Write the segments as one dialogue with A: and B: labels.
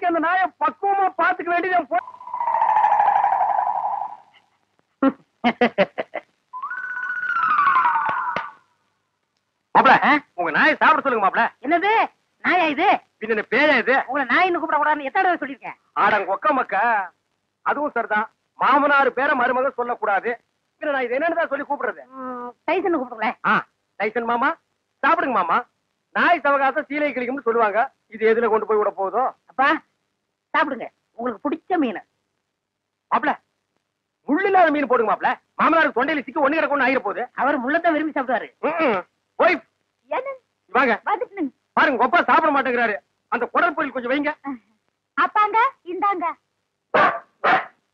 A: நாளைக்கு அந்த நாயை பக்குவமா பாத்துக்க வேண்டியது மாப்ள. உங்க நாயை சாப்பிட சொல்லுங்க மாப்ள.
B: என்னது நாயா இது?
A: இது பேயா இது?
B: உங்களை நாயின்னு கூப்பிட கூடாதுன்னு எத்தனை தடவை சொல்லியிருக்கேன்?
A: ஆடங்க ஒக்க மக்க. அதுவும் சரிதான். மாமனார் பேர மருமக சொல்லக்கூடாது. நான் இது என்னன்னு சொல்லி கூப்பிடுறது?
B: டைசன் கூப்பிடுங்களேன்.
A: டைசன் மாமா சாப்பிடுங்க மாமா. நாய் சவகாசம் சீலை கிளிக்கும்னு சொல்லுவாங்க. இது எதுல கொண்டு போய் விட போகுதோ?
B: அப்பா சாப்பிடுங்க, உங்களுக்கு பிடிச்ச மீன்.
A: மாப்ள முள்ளு இல்லாத மீன் போடுங்க மாப்ள. மாமனாருக்கு தொண்டையில சிக்க ஒண்ணு கிடக்கும் ஆயிர போகுது.
B: அவர் முள்ளத்தான் விரும்பி சாப்பிடுவாரு.
A: வாங்க பாருங்க, ஒப்பா சாப்பிட மாட்டேங்கிறாரு. அந்த குடல் பொரியல் கொஞ்சம் வைங்க.
C: அப்பாங்க இந்தாங்க.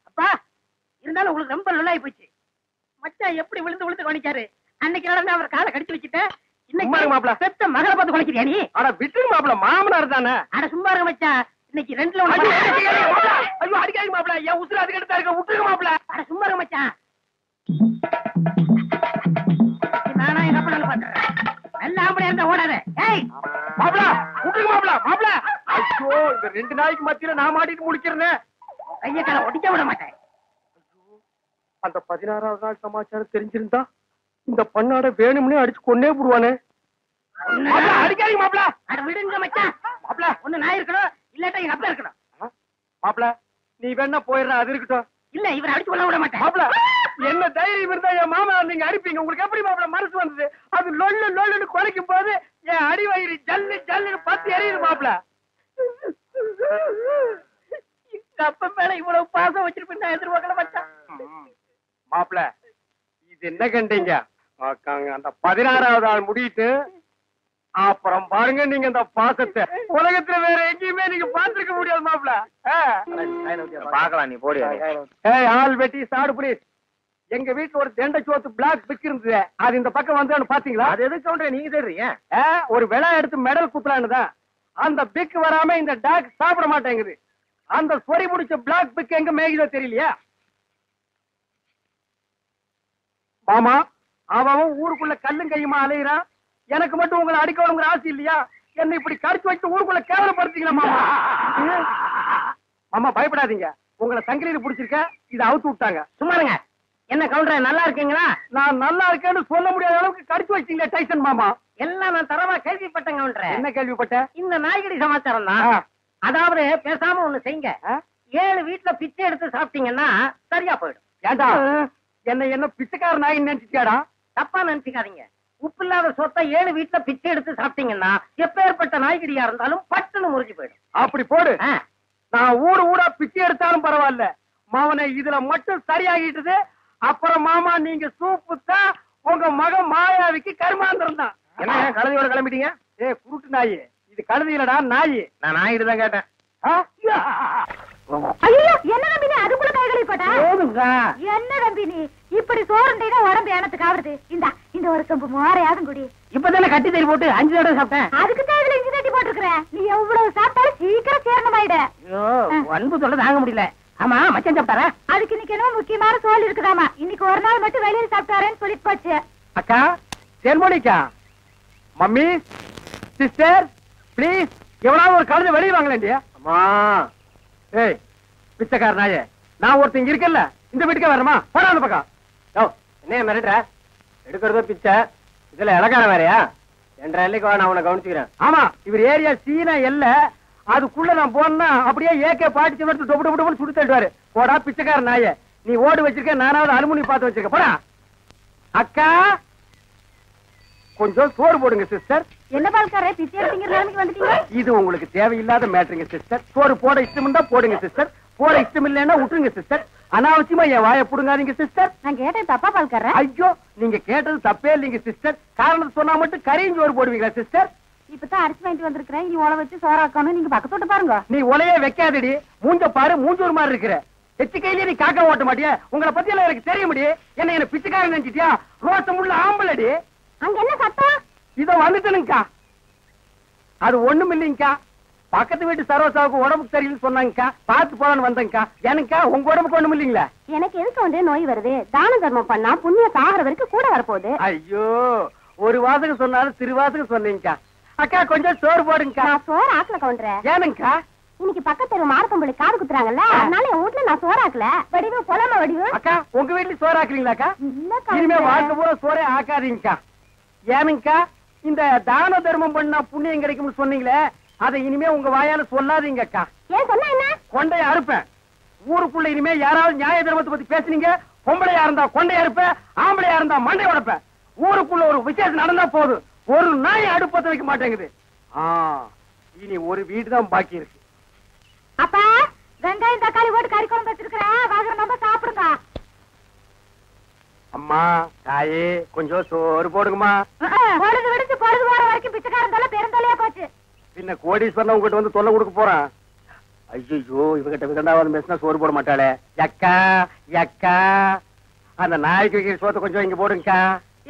B: அப்பா இருந்தாலும் உங்களுக்கு ரொம்ப நல்லாயி போச்சு. மச்சான் எப்படி விழுந்து விழுந்து கவனிக்காரு. அன்னைக்கு நடந்து அவர் காலை கடிச்சு வச்சுட்டேன். இன்னைக்கு மாப்பிள பெத்த மகளை பார்த்து குலைக்கிறியா நீ?
A: அட விட்டுங்க மாப்பிள, மாமனார் தானே.
B: அட சும்மா இருக்க மச்சான், இன்னைக்கு ரெண்டுல
A: ஐயோ அடிக்காதீங்க மாப்பிள, என் உசுர அதுக்கு எடுத்தா இருக்க. விட்டுருங்க மாப்பிள.
B: அட சும்மா இருக்க மச்சான், நானா எங்க அப்பா நல்லா பாக்குறேன். நல்ல ஆம்பளை இருந்தா ஓடாத. ஏய்
A: மாப்பிள விட்டுருங்க மாப்பிள. மாப்பிள ஐயோ, இந்த ரெண்டு நாய்க்கு மத்தியில நான் மாட்டிட்டு முடிக்கிறேன்.
B: கைய கால ஒடிக்க விட மாட்டேன்.
A: அந்த 16வது நாள் சமாச்சாரம் தெரிஞ்சிருந்தா இந்த பண்ணாட வேணும்னே அடிச்சு கொன்னே போடுவானே. அடிக்காதீங்க மாப்பிள.
B: அட விடுங்க மச்சான்.
A: மாப்பிள
B: ஒண்ணு நான் இருக்கணும், இல்லாட்டா எங்க அப்பா இருக்கணும்.
A: மாப்பிள நீ வேணா போயிடுற, அது இருக்கட்டும்.
B: இல்ல இவரை அடிச்சு கொள்ள விட மாட்டேன்.
A: மாப்பிள என்ன தைரியம் இருந்தா என் மாமா நீங்க அடிப்பீங்க? உங்களுக்கு எப்படி மாப்பிள மனசு வந்தது? அது லொல்லு லொல்லுன்னு குறைக்கும் போது என் அடி வயிறு ஜல்லு ஜல்லுன்னு பத்தி எரியுது மாப்பிள.
B: எங்க அப்பா மேல இவ்வளவு பாசம் வச்சிருப்பேன் நான் எதிர்பார்க்கல மச்சான்.
A: மாப்பிள இது என்ன கண்டீங்க? அந்த 16வது ஆள் முடிட்டு அப்புறம் பாருங்க நீங்க இந்த பாசத்தை உலகத்துல வேற எங்கேயுமே நீங்க பாத்துருக்க முடியாது மாப்பிள.
D: பாக்கலாம், நீ போடு.
A: ஆள் வெட்டி சாடு புடி. எங்க வீட்டுல ஒரு தெண்டை சோத்து பிளாக் பிக் இருந்தது, அது இந்த பக்கம் வந்து பாத்தீங்களா?
D: அது எதுக்கு கவுண்டர் நீங்க தெரியுங்க?
A: ஒரு விழா எடுத்து மெடல் குத்துறான்னுதான். அந்த பிக் வராம இந்த டாக் சாப்பிட மாட்டேங்குது. அந்த சொறி முடிச்ச பிளாக் பிக் எங்க மேய்தோ தெரியலையா மாமா? அவன் ஊருக்குள்ள கல்லும் கையுமா அலையிறான். எனக்கு மட்டும் உங்களை அடிக்கணுங்கிற ஆசை இல்லையா? என்ன இப்படி கடிச்சு வச்சு ஊருக்குள்ள கேவலப்படுத்தீங்களா மாமா? மாமா பயப்படாதீங்க, உங்களை சங்கிலியில புடிச்சிருக்க, இதை அவுத்து விட்டாங்க.
B: சும்மா இருங்க. என்ன கவுண்டர் நல்லா இருக்கீங்களா?
A: நான் நல்லா இருக்கேன்னு சொல்ல முடியாத அளவுக்கு கடிச்சு வச்சீங்களே டைசன் மாமா.
B: எல்லாம் நான் தரவா கேள்விப்பட்டேன் கவுண்டர்.
A: என்ன கேள்விப்பட்ட?
B: இந்த நாய்கடி சமாச்சாரம் தான். அதாவது பேசாம ஒண்ணு செய்யுங்க, 7 வீட்டுல பிச்சை எடுத்து சாப்பிட்டீங்கன்னா சரியா போயிடும்.
A: ஏண்டா என்ன பிச்சைக்கார நாய் நினைச்சிட்டியாடா?
B: தப்பா நினைச்சுக்காதீங்க. உப்பு இல்லாத சொத்தை 7 வீட்டுல பிச்சை எடுத்து சாப்பிட்டீங்கன்னா எப்பேற்பட்ட நாய்கடியா இருந்தாலும் பட்டுன்னு முறிஞ்சு போயிடும்.
A: அப்படி போடு. நான் ஊடா பிச்சை எடுத்தாலும் பரவாயில்ல, மாவனை இதுல மட்டும் சரியாகிட்டது. அப்புறம் மாமா நீங்க சூப்பு தான் உங்க மகன் மாயாவிக்கு கருமாந்திரம் தான்.
D: என்ன கழுதையோட கிளம்பிட்டீங்க?
A: குருட்டு நாய் இது, கழுதி இல்லடா நாய்.
D: நான் நாயிட்டு தான் கேட்டேன்.
C: ஐயோ என்ன நம்பி நீ அதுக்குள்ள கைகளை போட்டா? என்ன நம்பி நீ இப்படி சோறுண்டா உடம்பு எனத்துக்கு ஆகுது. இந்த ஒரு சொம்பு மோரையாதும் குடி.
B: இப்பதானே கட்டி தறி போட்டு 5 தடவை சாப்பிட்டேன்.
C: அதுக்கு தான் இதுல இஞ்சி தட்டி போட்டுருக்க. நீ எவ்வளவு சாப்பிட்டாலும் சீக்கிரம் சேரணமாயிட.
B: அன்பு சொல்ல தாங்க முடியல. ஆமா மச்சான் சாப்பிட்டாரா?
C: அதுக்கு இன்னைக்கு என்ன முக்கியமான சோல் இருக்குதாமா. இன்னைக்கு ஒரு நாள் மட்டும் வெளியில் சாப்பிட்டாரேன்னு சொல்லிட்டு போச்சு.
A: அக்கா தேன்மொழிக்கா, மம்மி சிஸ்டர் பிளீஸ் எவ்வளவு ஒரு கழுதை வெளியே வாங்கலேண்டியா? அம்மா ஏய் பிச்சைக்கார நாயே, நான் ஒருத்தங்க இருக்கல இந்த வீட்டுக்கே வரமா? போடா அந்த பக்கம். என்ன மிரட்டுற? எடுக்கிறதோ பிச்சை, இதுல இலக்கார வேறையா? 2 எல்லைக்கு வா, நான் உன்னை கவனிச்சுக்கிறேன். ஆமா இவர் ஏரியா சீனா எல்ல, அதுக்குள்ள நான் போனா அப்படியே ஏகே பாட்டு டொப்பு டொப்பு டொப்பு சுடு தள்ளுவாரு. போடா பிச்சைக்கார நாயே, நீ ஓடு வச்சிருக்க, நானாவது அலுமினி பார்த்து வச்சிருக்க. போடா. அக்கா கொஞ்சம் சோறு போடுங்க சிஸ்டர்.
C: என்ன பால்காரே பிச்சை எடுத்தீங்க நிலைமைக்கு வந்துட்டீங்க?
A: இது உங்களுக்கு தேவையில்லாத மேட்டருங்க சிஸ்டர். சோறு போட இஷ்டம் இருந்தா போடுங்க சிஸ்டர், போட இஷ்டம் இல்லைன்னா விட்டுருங்க சிஸ்டர். அனாவசியமா என் வாயை புடுங்காதீங்க சிஸ்டர்.
C: நான் கேட்டேன் தப்பா பால்காரே?
A: ஐயோ நீங்க கேட்டது தப்பே இல்லைங்க சிஸ்டர். காரணம் சொன்னா மட்டும் கரையும் சோறு போடுவீங்களா சிஸ்டர்?
C: இப்பதான் அரிசி வாங்கிட்டு வந்திருக்கிறேன், இனி உலை வச்சு சோறாக்கணும். நீங்க பக்கத்தோட்ட பாருங்க.
A: நீ உலையே வைக்காதடி, மூஞ்ச பாரு, மூஞ்சூர் மாதிரி இருக்கிற. எச்சு கையிலே நீ காக்கா ஓட்ட மாட்டியா? உங்களை பத்தி எல்லாம் எனக்கு தெரிய முடியும். என்ன பிச்சைக்காரன் நினைச்சிட்டியா? ரோசம் உள்ள ஆம்பளடி.
C: அங்க என்ன சத்தம்?
A: இதோ வந்துட்டனுங்கக்கா. அது ஒண்ணும் இல்லைங்கக்கா, பக்கத்து வீட்டு சரோசாவுக்கு உடம்புக்கு சரியில்லைன்னு சொன்னாங்கக்கா, பார்த்து போலான்னு வந்தேங்கக்கா. எனக்கா உங்க உடம்புக்கு ஒண்ணும் இல்லைங்களா?
C: எனக்கு எதுக்கு வந்து நோய் வருது? தான தர்மம் பண்ணா புண்ணியம் சாகர வரைக்கும் கூட வரப்போகுது.
A: ஐயோ ஒரு வாசகம் சொன்னாலும் திருவாசகம் சொன்னீங்கக்கா. அக்கா கொஞ்சம் சோறு போடுங்கக்கா.
C: நான் சோறு ஆக்கல கவுண்டர.
A: ஏனுங்கக்கா?
C: இன்னைக்கு பக்கத்து மார்க்கம்பள்ளி காது குத்துறாங்கல்ல, அதனால என் வீட்டுல நான் சோறாக்கல. வடிவு பொலம வடிவு.
A: அக்கா உங்க வீட்டுல சோறாக்குறீங்களாக்கா?
C: இல்லக்கா.
A: இனிமே வாழ்க்கை பூரா சோறே ஆக்காதீங்கக்கா. ஏனுங்கக்கா, இந்த தான தர்மம் பண்ணா புண்ணியம் கிடைக்கும்னு சொன்னீங்களே, அதை இனிமே உங்க வாயால சொல்லாதீங்க அக்கா.
C: ஏன் சொன்னா என்ன?
A: கொண்டைய அறுப்பேன். ஊருக்குள்ள இனிமே யாராவது நியாய தர்மத்தை பத்தி பேசுனீங்க, பொம்பளையா இருந்தா கொண்டைய அறுப்பேன், ஆம்பளையா இருந்தா மண்டை உடைப்பேன். ஊருக்குள்ள ஒரு விசேஷம் நடந்தா போதும், ஒரு நாய் அடுப்பத்த வைக்க மாட்டேங்குது. இனி ஒரு வீடு தான் பாக்கி இருக்கு.
C: அப்பா, வெங்காயம் தக்காளி போட்டு கறி குழம்பு வச்சிருக்கிறேன், வாங்குற நம்ம சாப்பிடுங்க.
A: அம்மா தாயே கொஞ்சம் சோறு போடுங்கம்மா.
C: பொழுது விடுச்சு பொழுது போற வரைக்கும் பிச்சைக்காரன் தொல்லை பெருந்தொல்லையா போச்சு.
A: பின்ன கோடீஸ்வரன் உங்ககிட்ட வந்து தொல்லை கொடுக்க போறான். ஐயோ இவகிட்ட விதண்டாவது பேசினா சோறு போட மாட்டாளே. அக்கா அக்கா, அந்த நாய்க்கு வைக்கிற சோத்தை கொஞ்சம் இங்க போடுங்கக்கா.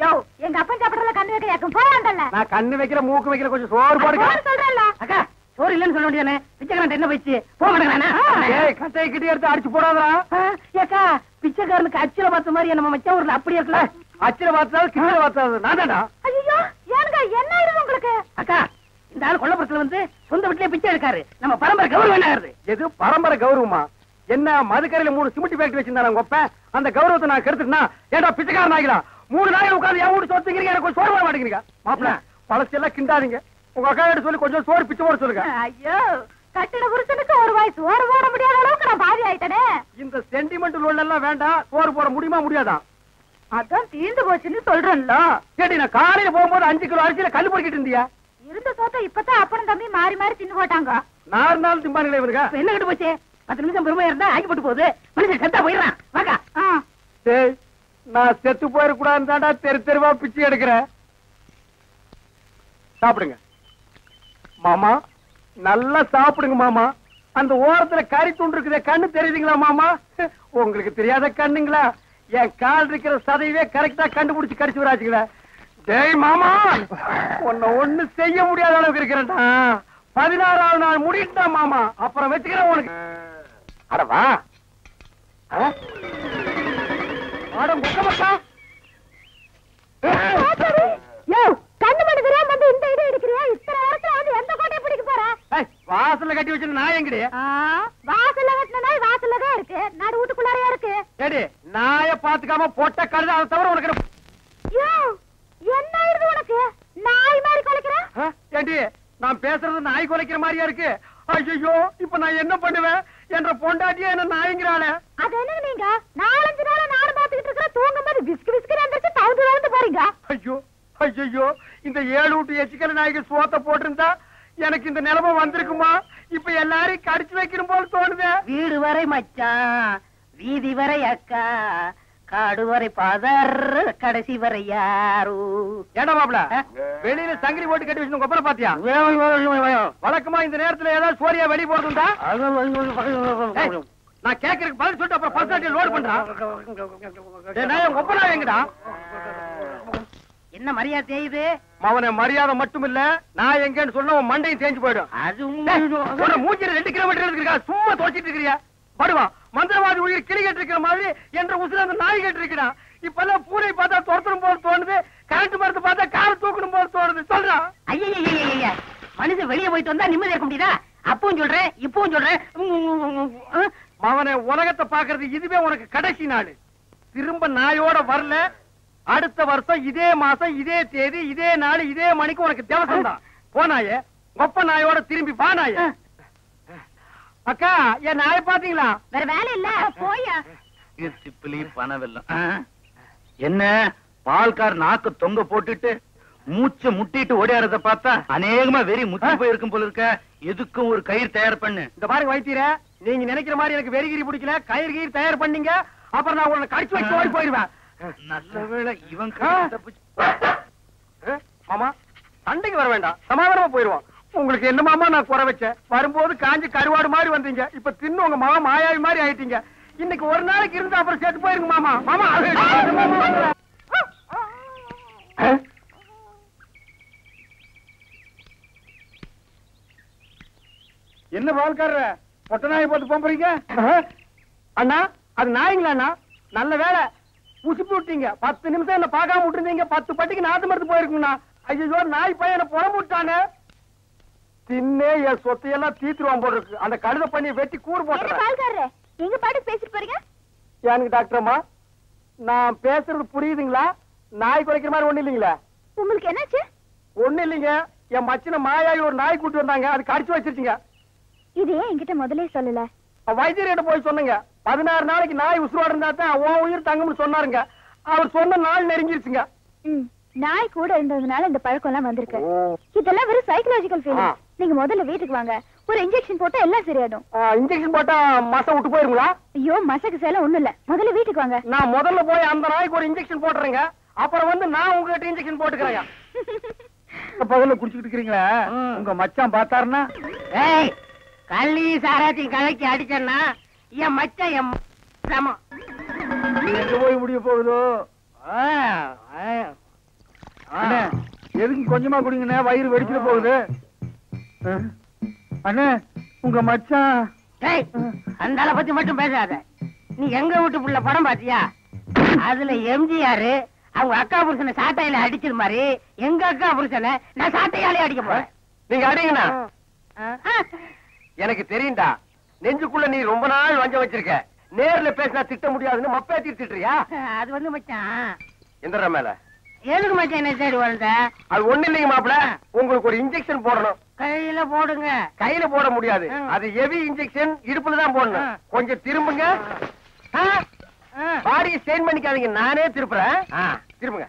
C: யோ, எங்க அப்பன் சாப்பிடறதுல கண்ணு வைக்க யாக்கும் போயாண்டல்ல.
A: நான் கண்ணு வைக்கிற மூக்கு வைக்கிற கொஞ்சம் சோறு போடுங்க
C: சொல்றேன்ல.
B: அக்கா சோறு இல்லன்னு சொல்ல வேண்டியதானே, பிச்சைக்காரன் என்ன போயிடுச்சு போக மாட்டேங்கிறானே.
A: ஏய் கட்டையை கிட்டி எடுத்து அடிச்சு போடாதா.
B: ஏக்கா பிச்சைக்காரனுக்கு அச்சில பார்த்த மாதிரி நம்ம மச்சான் ஊர்ல அப்படி இருக்கல.
A: அச்சில பார்த்தாலும் கிட்ட பார்த்தாலும் நான் தான்டா.
C: ஐயோ ஏனுங்க என்ன ஆயிடுது உங்களுக்கு?
B: அக்கா இந்த ஆள் கொல்லப்புறத்துல வந்து சொந்த வீட்டுலயே பிச்சை எடுக்காரு, நம்ம பரம்பரை கௌரவம் என்ன ஆகுது?
A: எது பரம்பரை கௌரவமா? என்ன மதுக்கரையில 3 சிமெண்ட் ஃபேக்டரி வச்சிருந்தாங்க ஒப்ப, அந்த கௌரவத்தை நான் கெடுத்துட்டா ஏடா பிச்சைக்காரன் ஆகிலாம். 3 நாள் உட்கார்ந்து என் வீட்டு சொத்துக்கிறீங்க, எனக்கு சோறு போட மாட்டேங்கிறீங்க. மாப்பிள்ள பழசெல்லாம் கிண்டாதீங்க. உங்க அக்கா கிட்ட சொல்லி கொஞ்சம் சோறு பிச்சை போட சொல்லுங்க.
C: ஐயோ கட்டின புருஷனுக்கு ஒரு வாய் சோறு போட முடியாத அளவுக்கு நான் பாதி ஆயிட்டனே.
A: இந்த சென்டிமெண்ட் லோன் எல்லாம் வேண்டாம். சோறு போட முடியுமா முடியாதா?
C: அதான் தீர்ந்து போச்சுன்னு சொல்றேன்ல.
A: கேட்டி நான் காலையில போகும்போது 5 கிலோ அரிசியில கல் பொறுக்கிட்டு இருந்தியா?
C: இருந்த சோத்தை இப்பதான் அப்பனும் தம்பி மாறி மாறி தின்னு போட்டாங்க.
A: 4 நாள் திம்பானுங்களே இவருங்க.
B: என்ன கட்டு போச்சு? 10 நிமிஷம் பெருமையா இருந்தா ஆக்கி போட்டு போகுது, மனுஷன் செத்தா போயிடறான். வாக்கா
A: டேய் நான் செத்து போயிடக்கூடாதுன்னு தாண்டா தெரு தெருவா பிச்சை எடுக்கிறேன். சாப்பிடுங்க மாமா, நல்லா சாப்பிடுங்க மாமா. அந்த ஓரத்துல கறி துண்டு இருக்குதே, கண்ணு தெரியுதுங்களா மாமா? உங்களுக்கு தெரியாத கண்ணுங்களா? என் கால் இருக்கிற சதையவே கரெக்டா கண்டுபிடிச்சு கடிச்சு வராச்சுங்களா? டேய் மாமா, உன்னை ஒண்ணு செய்ய முடியாத அளவுக்கு இருக்கிறேன்டா. 16ஆவது நாள் முடிட்டா மாமா, அப்புறம் வச்சுக்கிறேன் உனக்கு. அடவா
C: கண்ணு மணி தெரியாம வந்து இந்த இடம் எடுக்கிறியா? இத்தனை வருஷம் வந்து எந்த கோட்டையை பிடிக்க போற?
A: வாசல்ல கட்டி வச்சு நாய் எங்கடி?
C: வாசல்ல கட்டின நாய் வாசல்ல தான் இருக்கு, நடு வீட்டுக்குள்ளாரையா இருக்கு.
A: ஏடி நாய பாத்துக்காம போட்ட கழுத, அதை தவிர உனக்கு
C: என்ன ஆயிருது உனக்கு? நாய் மாதிரி குலைக்கிற?
A: ஏண்டி நான் பேசுறது நாய் குலைக்கிற மாதிரியா இருக்கு? ஐயோ இப்ப நான் என்ன பண்ணுவேன்? என்ற பொண்டாட்டியா என்ன நாய்ங்கிறாளே.
C: அது என்ன நீங்க 4-5 நாளா நானும் பாத்துக்கிட்டு இருக்கிற, தூங்கும் போது விஸ்கு விஸ்கு வந்துச்சு தவுந்து போறீங்க.
A: ஐயோ ஐயோ, இந்த 7 வீட்டு எச்சிக்கல நாய்க்கு சோத்த போட்டிருந்தா எனக்கு இந்த நிலைமை வந்திருக்குமா? இப்ப எல்லாரையும் கடிச்சு வைக்கணும் போல தோணுது.
B: வீடு வரை மச்சான், வீதி வரை அக்கா, காடு வரை பாதர், கடைசி வரை யாரு.
A: ஏடா மாப்ள, வெளியில சங்கிலி போட்டு கட்டி வச்சு கொப்பரை பாத்தியா? வழக்கமா இந்த நேரத்துல ஏதாவது சோரியா வெளியே போறதுண்டா? நான் கேக்குறதுக்கு பதில் சொல்லிட்டு அப்புறம் பர்சனாலிட்டி லோட் பண்றான். கொப்பரா எங்கடா?
B: என்ன மரியாதை செய்யுது?
A: அவனை மரியாதை மட்டும் இல்ல, நான் எங்கன்னு சொன்ன உன் மண்டையும் தேஞ்சு போயிடும்.
B: அது
A: மூஞ்சில 2 கிலோமீட்டர் இருக்கா, சும்மா தோச்சிட்டு இருக்கிறியா? படுவா மந்திரவாதி உயிர் கிளி கட்டு இருக்கிற மாதிரி என்ற உசுர அந்த நாய் கட்டு இருக்கிறான். இப்பெல்லாம் பூனை பார்த்தா துரத்தணும் போல தோணுது, கரண்ட் மரத்தை பார்த்தா கார தூக்கணும் போல தோணுது. சொல்றான்.
B: ஐயா மனுஷன் வெளியே போயிட்டு வந்தா நிம்மதி இருக்க முடியுதா? அப்பவும் சொல்றேன் இப்பவும் சொல்றேன்.
A: அவனை உலகத்தை பாக்குறது இதுவே உனக்கு கடைசி நாள். திரும்ப நாயோட வரல, அடுத்த வருஷம் இதே மாசம் இதே தேதி இதே நாள் இதே மணிக்கு உனக்கு திவசம் தான். போனாயே ஒப்ப நாயோட திரும்பி வானாய. அக்கா என் நாயை பாத்தீங்களா?
C: வேற வேலை இல்ல போயா.
D: சிப்பிலி பணவெல்லாம் என்ன பால்கார் நாக்கு தொங்க போட்டுட்டு மூச்சை முட்டிட்டு ஓடியாரத பார்த்தா அநேகமா வெறி முத்தி போயிருக்கும் போல இருக்க. எதுக்கும் ஒரு கயிறு தயார் பண்ணு.
A: இந்த பாருங்க வைத்தியர, நீங்க நினைக்கிற மாதிரி எனக்கு வெறிகிரி பிடிக்கல. கயிறு கயிறு தயார் பண்ணீங்க, அப்புறம் நான் உன்னை கடிச்சு வச்சு ஓடி போயிருவேன்.
D: நல்ல வேளை இவன்
A: மாமா சண்டைக்கு வர வேண்டாம், சமாதானமா போயிருவான். உங்களுக்கு என்ன மாமா நான் குறை வச்சேன்? வரும்போது காஞ்சி கருவாடு மாதிரி வந்தீங்க, இப்ப தின்னு உங்க மாமா மாயாவி மாதிரி ஆயிட்டீங்க. இன்னைக்கு ஒரு நாளைக்கு இருந்தா அப்புறம் செத்து போயிருங்க மாமா. மாமா என்ன பால்காரர பொட்ட நாயை போட்டு போறீங்க? அண்ணா அது நாய்ங்களா அண்ணா? நல்ல வேலை உசுப்பி விட்டீங்க. 10 நிமிஷம் என்ன பார்க்காம விட்டுருந்தீங்க, 10 பட்டிக்கு நாத்து மருந்து போயிருக்குங்கண்ணா. ஐயோ நாய் பையனை புறம்பு விட்டானே. தின்னே என் சொத்தையெல்லாம் தீத்துருவான் போல இருக்கு. அந்த கழுத பண்ணி வெட்டி கூறு போட்டுறேன்.
C: பால்காரரே, எங்க பாட்டுக்கு பேசிட்டு போறீங்க?
A: எனக்கு டாக்டர் அம்மா, நான் பேசுறது புரியுதுங்களா? நாய் குறைக்கிற மாதிரி ஒண்ணு இல்லைங்களா?
C: உங்களுக்கு என்னாச்சு?
A: ஒண்ணு இல்லைங்க, என் மச்சின மாயாவி ஒரு நாய் கூட்டு வந்தாங்க, அது கடிச்சு வச்சிருச்சுங்க.
C: இது ஏன் என்கிட்ட முதல்ல சொல்லல?
A: வைத்தியர்கிட்ட போய் சொன்னங்க. 16 நாளைக்கு நாய் உசுரோட இருந்தா தான் உன் உயிர் தங்கும்னு சொன்னாருங்க. அவர் சொன்ன நாள் நெருங்கிருச்சுங்க.
C: நாய் கூட இருந்ததுனால இந்த பழக்கம் எல்லாம் வந்திருக்கு. இதெல்லாம் வெறும் சைக்கலாஜிக்கல் ஃபீலிங். நீங்க முதல்ல வீட்டுக்கு வாங்க, ஒரு இன்ஜெக்ஷன் போட்டா எல்லாம் சரியாடும்.
A: இன்ஜெக்ஷன் போட்டா மசை விட்டு போயிருங்களா?
C: ஐயோ, மசக்கு சேலம் ஒண்ணும் இல்ல. முதல்ல வீட்டுக்கு வாங்க.
A: நான் முதல்ல போய் அந்த நாய்க்கு ஒரு இன்ஜெக்ஷன் போட்டுறேங்க. அப்புறம் வந்து நான் உங்ககிட்ட இன்ஜெக்ஷன் போட்டுக்கிறேங்க. பகல்ல குடிச்சுக்கிட்டு இருக்கீங்களா? உங்க மச்சான் பார்த்தாருன்னா,
B: ஏய், கள்ளி சாராத்தையும் கலக்கி அடிச்சேன்னா என் மச்சான் என் சமம்.
A: எங்க போய் முடிய போகுதோ? அண்ணே, எதுக்கு கொஞ்சமா குடிங்கண்ணே, வயிறு வெடிச்சிட போகுது. அண்ணே, உங்க மச்சான்.
B: ஏய், அந்த ஆளை பத்தி மட்டும் பேசாத. நீ எங்க வீட்டு புள்ள படம் பாத்தியா? அதுல எம்ஜிஆர் அவங்க அக்கா புருஷனை சாட்டையில அடிச்சது மாதிரி எங்க அக்கா புருஷனை நான் சாட்டையாலே அடிக்க போறேன்.
A: நீங்க அடிங்கண்ணா. எனக்கு தெரியும்டா, நெஞ்சுக்குள்ள நீ ரொம்ப நாள் வஞ்சம் வச்சிருக்க. நேர்ல பேசினா திட்ட முடியாதுன்னு மப்பே திட்டுறியா?
B: அது வந்து மச்சான்,
A: எந்த மேல
B: எதுக்கு மச்சான் என்ன சைடு வளர்ந்த?
A: அது ஒண்ணு இல்லைங்க மாப்பிள, உங்களுக்கு ஒரு இன்ஜெக்ஷன் போடணும்.
B: கையில போடுங்க.
A: கையில போட முடியாது, அது ஹெவி இன்ஜெக்ஷன், இடுப்புல தான் போடணும். கொஞ்சம் திரும்புங்க. பாடியை ஸ்டெயின் பண்ணிக்காதீங்க, நானே திருப்புறேன். திரும்புங்க.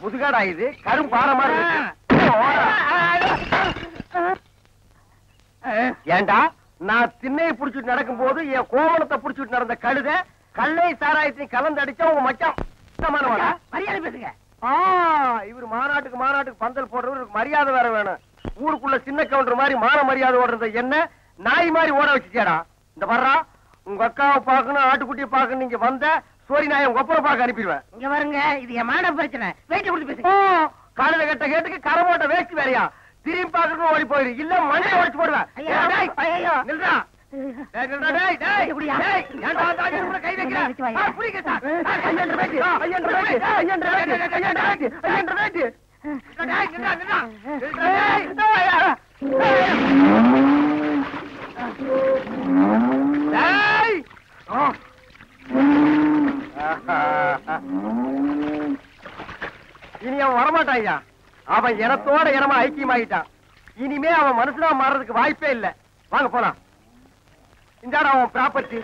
A: முதுகாடா இது, கரும் பாரமா இருக்கு. ஏண்டா, நான் திண்ணையை புடிச்சிட்டு நடக்கும் போது என் கோவணத்தை புடிச்சிட்டு நடந்த கழுத கல்லை சாராயத்தை கலந்து அடிச்சா உங்க மச்சான்
B: மரியாதை பேசுங்க.
A: இவர் மாநாட்டுக்கு பந்தல் போடுறவருக்கு மரியாதை வேற வேணும். ஊருக்குள்ள சின்ன கவுண்டர் மாதிரி மான மரியாதை ஓடுறது என்ன நாய் மாதிரி ஓட வச்சுச்சேடா. இந்த வர்றா, உங்க அக்காவை பாக்கணும், ஆட்டுக்குட்டியை பாக்கணும். நீங்க வந்த சோரி நாயை உங்க ஒப்பரை பார்க்க அனுப்பிடுவேன்.
B: இங்க வருங்க, இது என் மான பிரச்சனை. வெயிட் கொடுத்து பேசுங்க.
A: காலையில கட்ட கேட்டுக்கு கரை போட்ட வேஸ்ட் வேறையா? திரும்பி பாக்கணும் ஓடி போயிரு, இல்ல மண்டையை உடைச்சு போடுவேன். நில்றா. இனி அவன் வரமாட்டான் ஐயா. அவன் இனத்தோட இனமா ஐக்கியமாயிட்டான். இனிமே அவன் மனுஷனா மாறதுக்கு வாய்ப்பே இல்லை. வாங்க போலாம். இந்த அவன் ப்ராப்பர்ட்டி